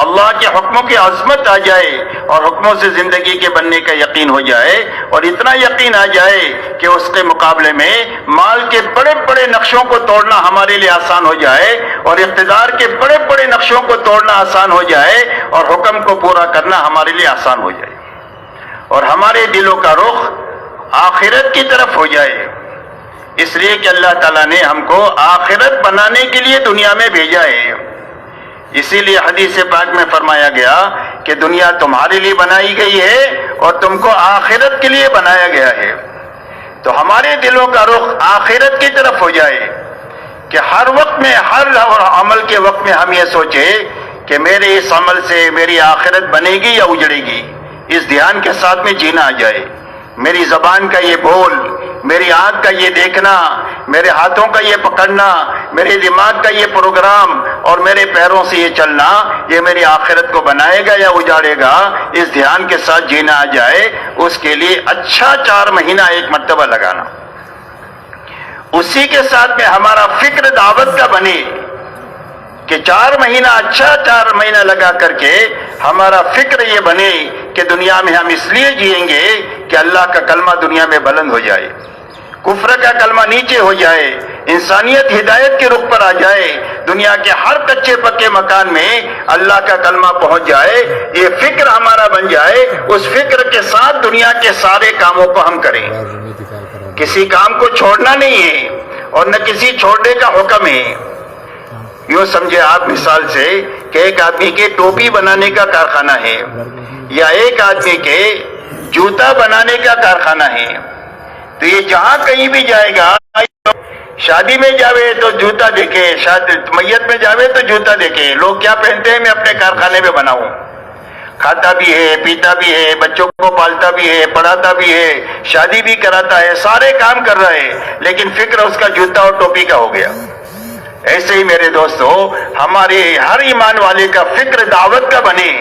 [SPEAKER 1] اللہ کے حکموں کی عظمت آ جائے اور حکموں سے زندگی کے بننے کا یقین ہو جائے، اور اتنا یقین آ جائے کہ اس کے مقابلے میں مال کے بڑے بڑے نقشوں کو توڑنا ہمارے لیے آسان ہو جائے، اور اقتدار کے بڑے بڑے نقشوں کو توڑنا آسان ہو جائے، اور حکم کو پورا کرنا ہمارے لیے آسان ہو جائے، اور ہمارے دلوں کا رخ آخرت کی طرف ہو جائے، اس لیے کہ اللہ تعالیٰ نے ہم کو آخرت بنانے کے لیے دنیا میں بھیجا ہے۔ اسی لیے حدیث پاک میں فرمایا گیا کہ دنیا تمہارے لیے بنائی گئی ہے اور تم کو آخرت کے لیے بنایا گیا ہے۔ تو ہمارے دلوں کا رخ آخرت کی طرف ہو جائے کہ ہر وقت میں، ہر عمل کے وقت میں ہم یہ سوچے کہ میرے اس عمل سے میری آخرت بنے گی یا اجڑے گی، اس دھیان کے ساتھ میں جینا آ جائے۔ میری زبان کا یہ بول، میری آنکھ کا یہ دیکھنا، میرے ہاتھوں کا یہ پکڑنا، میرے دماغ کا یہ پروگرام اور میرے پیروں سے یہ چلنا، یہ میری آخرت کو بنائے گا یا اجاڑے گا، اس دھیان کے ساتھ جینا آ جائے۔ اس کے لیے اچھا 4 مہینہ ایک مرتبہ لگانا، اسی کے ساتھ میں ہمارا فکر دعوت کا بنے کہ 4 مہینہ اچھا 4 مہینہ لگا کر کے ہمارا فکر یہ بنے کہ دنیا میں ہم اس لیے جئیں گے کہ اللہ کا کلمہ دنیا میں بلند ہو جائے، کفر کا کلمہ نیچے ہو جائے، انسانیت ہدایت کے رخ پر آ جائے، دنیا کے ہر کچے پکے مکان میں اللہ کا کلمہ پہنچ جائے، یہ فکر ہمارا بن جائے۔ اس فکر کے ساتھ دنیا کے سارے کاموں کو ہم کریں، کسی کام کو چھوڑنا نہیں ہے اور نہ کسی چھوڑنے کا حکم ہے۔ یوں سمجھے آپ مثال سے کہ ایک آدمی کے ٹوپی بنانے کا کارخانہ ہے یا ایک آدمی کے جوتا بنانے کا کارخانہ ہے، تو یہ جہاں کہیں بھی جائے گا، شادی میں جاوے تو جوتا دیکھے، میت میں جاوے تو جوتا دیکھے، لوگ کیا پہنتے ہیں میں اپنے کارخانے میں بناؤں، کھاتا بھی ہے، پیتا بھی ہے، بچوں کو پالتا بھی ہے، پڑھاتا بھی ہے، شادی بھی کراتا ہے، سارے کام کر رہا ہے، لیکن فکر اس کا جوتا اور ٹوپی کا ہو گیا۔ ایسے ہی میرے دوستو، ہمارے ہر ایمان والے کا فکر دعوت کا بنے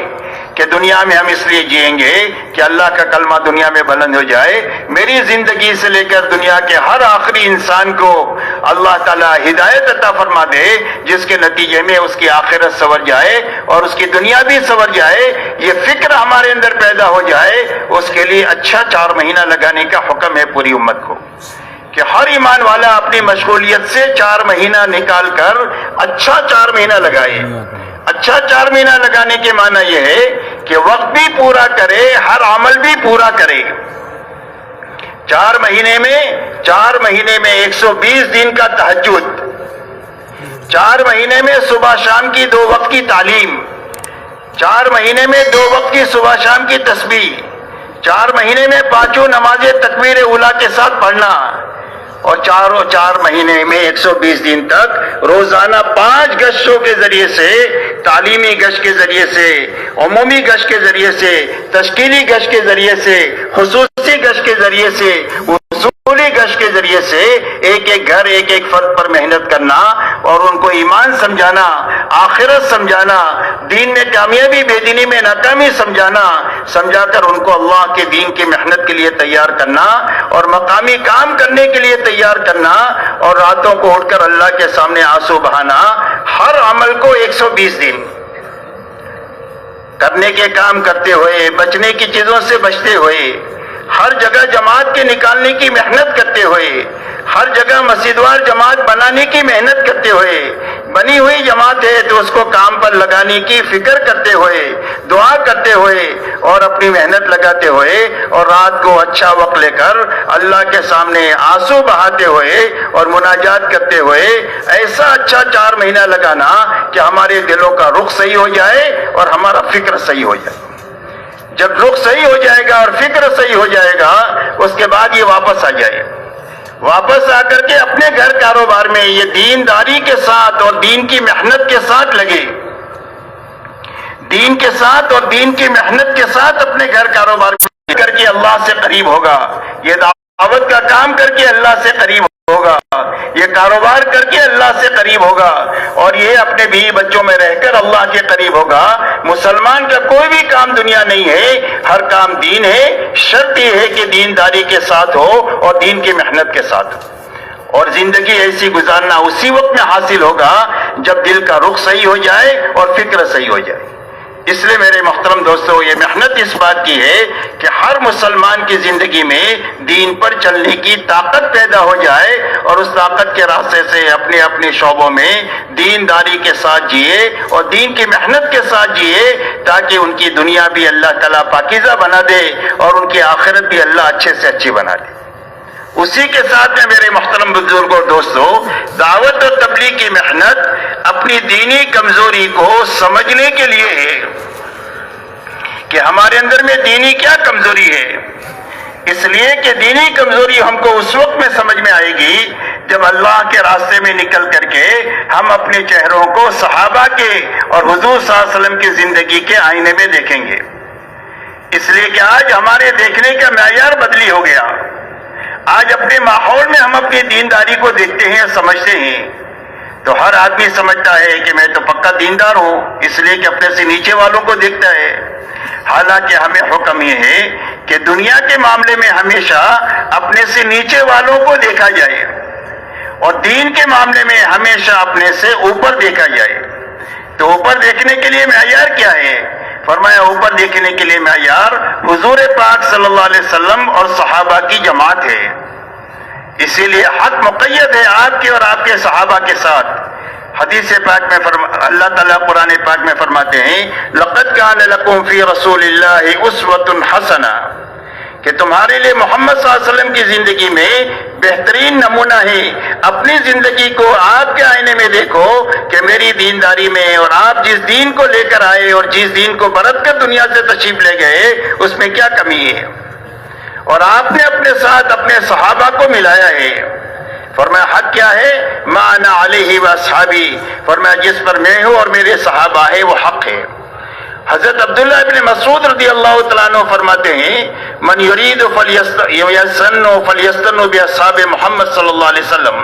[SPEAKER 1] کہ دنیا میں ہم اس لیے جئیں گے کہ اللہ کا کلمہ دنیا میں بلند ہو جائے۔ میری زندگی سے لے کر دنیا کے ہر آخری انسان کو اللہ تعالیٰ ہدایت عطا فرما دے، جس کے نتیجے میں اس کی آخرت سنور جائے اور اس کی دنیا بھی سنور جائے، یہ فکر ہمارے اندر پیدا ہو جائے۔ اس کے لیے اچھا 4 مہینہ لگانے کا حکم ہے پوری امت کو کہ ہر ایمان والا اپنی مشغولیت سے 4 مہینہ نکال کر اچھا 4 مہینہ لگائے۔ اچھا 4 مہینہ لگانے کے معنی یہ ہے کہ وقت بھی پورا کرے، ہر عمل بھی پورا کرے۔ 4 مہینے میں 120 دن کا تہجد، 4 مہینے میں صبح شام کی 2 وقت کی تعلیم، 4 مہینے میں 2 وقت کی صبح شام کی تسبیح، 4 مہینے میں 5 نمازیں تکبیر اولیٰ کے ساتھ پڑھنا، اور 4 مہینے میں 120 دن تک روزانہ 5 گشتوں کے ذریعے سے، تعلیمی گشت کے ذریعے سے، عمومی گشت کے ذریعے سے، تشکیلی گشت کے ذریعے سے، خصوصی گشت کے ذریعے سے، اصولی گشت کے ذریعے سے ایک ایک گھر ایک ایک فرد پر محنت کرنا اور ان کو ایمان سمجھانا، آخرت سمجھانا، دین میں کامیابی بے دینی میں ناکامی سمجھا کر ان کو اللہ کے دین کی محنت کے لیے تیار کرنا اور مقامی کام کرنے کے لیے تیار کرنا، اور راتوں کو اٹھ کر اللہ کے سامنے آنسو بہانا، ہر عمل کو 120 دن کرنے کے کام کرتے ہوئے، بچنے کی چیزوں سے بچتے ہوئے، ہر جگہ جماعت کے نکالنے کی محنت کرتے ہوئے، ہر جگہ مسجدوار جماعت بنانے کی محنت کرتے ہوئے، بنی ہوئی جماعت ہے تو اس کو کام پر لگانے کی فکر کرتے ہوئے، دعا کرتے ہوئے اور اپنی محنت لگاتے ہوئے، اور رات کو اچھا وقت لے کر اللہ کے سامنے آنسو بہاتے ہوئے اور مناجات کرتے ہوئے ایسا اچھا 4 مہینہ لگانا کہ ہمارے دلوں کا رخ صحیح ہو جائے اور ہمارا فکر صحیح ہو جائے۔ جب رخ صحیح ہو جائے گا اور فکر صحیح ہو جائے گا، اس کے بعد یہ واپس آ جائے، واپس آ کر کے اپنے گھر کاروبار میں یہ دینداری کے ساتھ اور دین کی محنت کے ساتھ لگے، دین کے ساتھ اور دین کی محنت کے ساتھ اپنے گھر کاروبار میں کر کے اللہ سے قریب ہوگا، یہ دعوت کا کام کر کے اللہ سے قریب ہوگا، یہ کاروبار کر کے اللہ سے قریب ہوگا، اور یہ اپنے بیوی بچوں میں رہ کر اللہ کے قریب ہوگا۔ مسلمان کا کوئی بھی کام دنیا نہیں ہے، ہر کام دین ہے، شرط یہ ہے کہ دینداری کے ساتھ ہو اور دین کی محنت کے ساتھ ہو، اور زندگی ایسی گزارنا اسی وقت میں حاصل ہوگا جب دل کا رخ صحیح ہو جائے اور فکر صحیح ہو جائے۔ اس لیے میرے محترم دوستو، یہ محنت اس بات کی ہے کہ ہر مسلمان کی زندگی میں دین پر چلنے کی طاقت پیدا ہو جائے، اور اس طاقت کے راستے سے اپنے اپنے شعبوں میں دینداری کے ساتھ جیے اور دین کی محنت کے ساتھ جیے، تاکہ ان کی دنیا بھی اللہ تعالیٰ پاکیزہ بنا دے اور ان کی آخرت بھی اللہ اچھے سے اچھی بنا دے۔ اسی کے ساتھ میں میرے محترم بزرگوں اور دوستو، دعوت اور تبلیغ کی محنت اپنی دینی کمزوری کو سمجھنے کے لیے ہے کہ ہمارے اندر میں دینی کیا کمزوری ہے، اس لیے کہ دینی کمزوری ہم کو اس وقت میں سمجھ میں آئے گی جب اللہ کے راستے میں نکل کر کے ہم اپنے چہروں کو صحابہ کے اور حضور صلی اللہ علیہ وسلم کی زندگی کے آئینے میں دیکھیں گے۔ اس لیے کہ آج ہمارے دیکھنے کا معیار بدلی ہو گیا، آج اپنے ماحول میں ہم اپنی دینداری کو دیکھتے ہیں، سمجھتے ہیں، تو ہر آدمی سمجھتا ہے کہ میں تو پکا دیندار ہوں، اس لیے کہ اپنے سے نیچے والوں کو دیکھتا ہے۔ حالانکہ ہمیں حکم یہ ہے کہ دنیا کے معاملے میں ہمیشہ اپنے سے نیچے والوں کو دیکھا جائے، اور دین کے معاملے میں ہمیشہ اپنے سے اوپر دیکھا جائے۔ تو اوپر دیکھنے کے لیے معیار کیا ہے؟ فرمایا اوپر دیکھنے کے لیے معیار حضور پاک صلی اللہ علیہ وسلم اور صحابہ کی جماعت ہے۔ اسی لیے حق مقید ہے آپ کے اور آپ کے صحابہ کے ساتھ۔ حدیث پاک میں اللہ تعالیٰ قرآن پاک میں فرماتے ہیں لَقَدْ كَانَ لَكُمْ فِي رَسُولِ اللَّهِ أُسْوَةٌ حَسَنَةٌ، کہ تمہارے لیے محمد صلی اللہ علیہ وسلم کی زندگی میں بہترین نمونہ ہے۔ اپنی زندگی کو آپ کے آئینے میں دیکھو کہ میری دینداری میں اور آپ جس دین کو لے کر آئے اور جس دین کو برت کر دنیا سے تشریف لے گئے اس میں کیا کمی ہے، اور آپ نے اپنے ساتھ اپنے صحابہ کو ملایا ہے۔ فرمایا حق کیا ہے؟ ما انا علیہ واصحابی، فرمایا جس پر میں ہوں اور میرے صحابہ ہے وہ حق ہے۔ حضرت عبداللہ ابن مسعود رضی اللہ تعالیٰ عنہ فرماتے ہیں من یرید فلیستن باصحاب محمد صلی اللہ علیہ وسلم،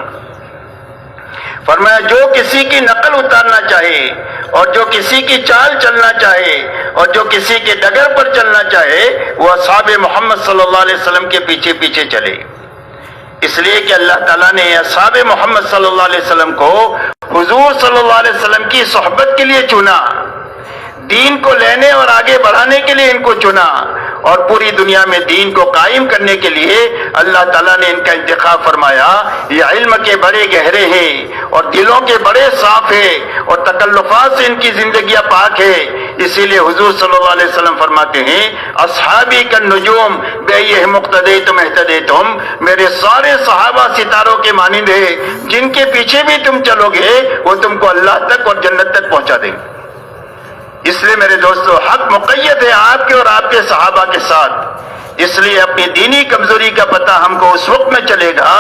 [SPEAKER 1] فرمایا جو کسی کی نقل اتارنا چاہے اور جو کسی کی چال چلنا چاہے اور جو کسی کے ڈگر پر چلنا چاہے وہ اصحاب محمد صلی اللہ علیہ وسلم کے پیچھے پیچھے چلے۔ اس لیے کہ اللہ تعالیٰ نے اصحاب محمد صلی اللہ علیہ وسلم کو حضور صلی اللہ علیہ وسلم کی صحبت کے لیے چنا، دین کو لینے اور آگے بڑھانے کے لیے ان کو چنا، اور پوری دنیا میں دین کو قائم کرنے کے لیے اللہ تعالیٰ نے ان کا انتخاب فرمایا۔ یہ علم کے بڑے گہرے ہیں اور دلوں کے بڑے صاف ہیں اور تکلفات سے ان کی زندگیاں پاک ہے۔ اسی لیے حضور صلی اللہ علیہ وسلم فرماتے ہیں اصحابی کالنجوم بأیہم اقتدیتم اہتدیتم، میرے سارے صحابہ ستاروں کے مانند ہیں، جن کے پیچھے بھی تم چلو گے وہ تم کو اللہ تک اور جنت تک پہنچا دیں گے۔ اس لیے میرے دوستو حق مقید ہے آپ کے اور آپ کے صحابہ کے ساتھ۔ اس لیے اپنی دینی کمزوری کا پتہ ہم کو اس وقت میں چلے گا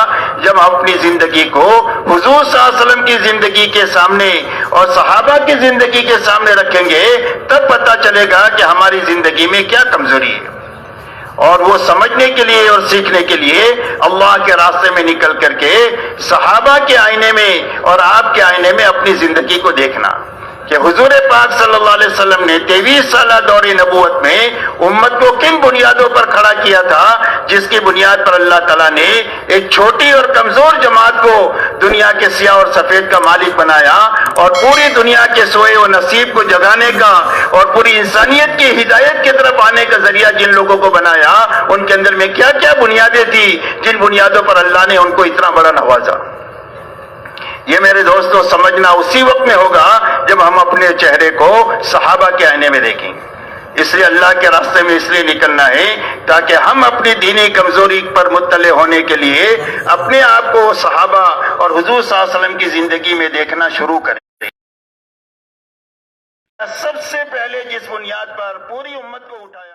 [SPEAKER 1] جب ہم اپنی زندگی کو حضور صلی اللہ علیہ وسلم کی زندگی کے سامنے اور صحابہ کی زندگی کے سامنے رکھیں گے، تب پتہ چلے گا کہ ہماری زندگی میں کیا کمزوری ہے۔ اور وہ سمجھنے کے لیے اور سیکھنے کے لیے اللہ کے راستے میں نکل کر کے صحابہ کے آئینے میں اور آپ کے آئینے میں اپنی زندگی کو دیکھنا کہ حضور پاک صلی اللہ علیہ وسلم نے 23 سالہ دور نبوت میں امت کو کن بنیادوں پر کھڑا کیا تھا، جس کی بنیاد پر اللہ تعالیٰ نے ایک چھوٹی اور کمزور جماعت کو دنیا کے سیاہ اور سفید کا مالک بنایا، اور پوری دنیا کے سوئے و نصیب کو جگانے کا اور پوری انسانیت کی ہدایت کی طرف آنے کا ذریعہ جن لوگوں کو بنایا، ان کے اندر میں کیا کیا بنیادیں تھی جن بنیادوں پر اللہ نے ان کو اتنا بڑا نوازا۔ یہ میرے دوستوں سمجھنا اسی وقت میں ہوگا جب ہم اپنے چہرے کو صحابہ کے آئینے میں دیکھیں گے۔ اس لیے اللہ کے راستے میں اس لیے نکلنا ہے تاکہ ہم اپنی دینی کمزوری پر مطلع ہونے کے لیے اپنے آپ کو صحابہ اور حضور صلی اللہ علیہ وسلم کی زندگی میں دیکھنا شروع کریں۔ سب سے پہلے جس بنیاد پر پوری امت کو اٹھایا